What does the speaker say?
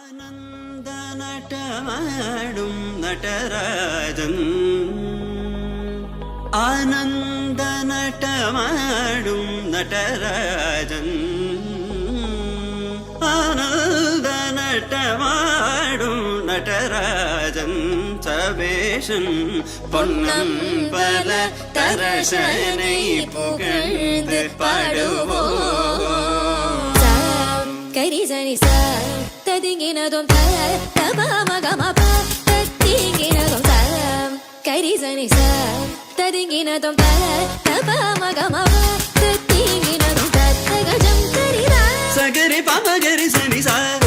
ಆನಂದ ನಟಮಾಡುಂ ನಟರಾಜನ್ ಆನಂದ ನಟಮಾಡುಂ ನಟರಾಜನ್ ಆನಂದ ನಟಮಾಡುಂ ನಟರಾಜನ್ சபேஷன் பொன்னம்பல தரசனை புகழ்ந்து பாடுவோம். கரிசனி சார் ததிங்கினதும் தபமகமப தத்திங்கினதும் தரம் கரிசனி சார் ததிங்கினதும் தபமகமப தத்திங்கினதும் தத்தகஜம் கரிதா சகரி பமகரி சனி சார்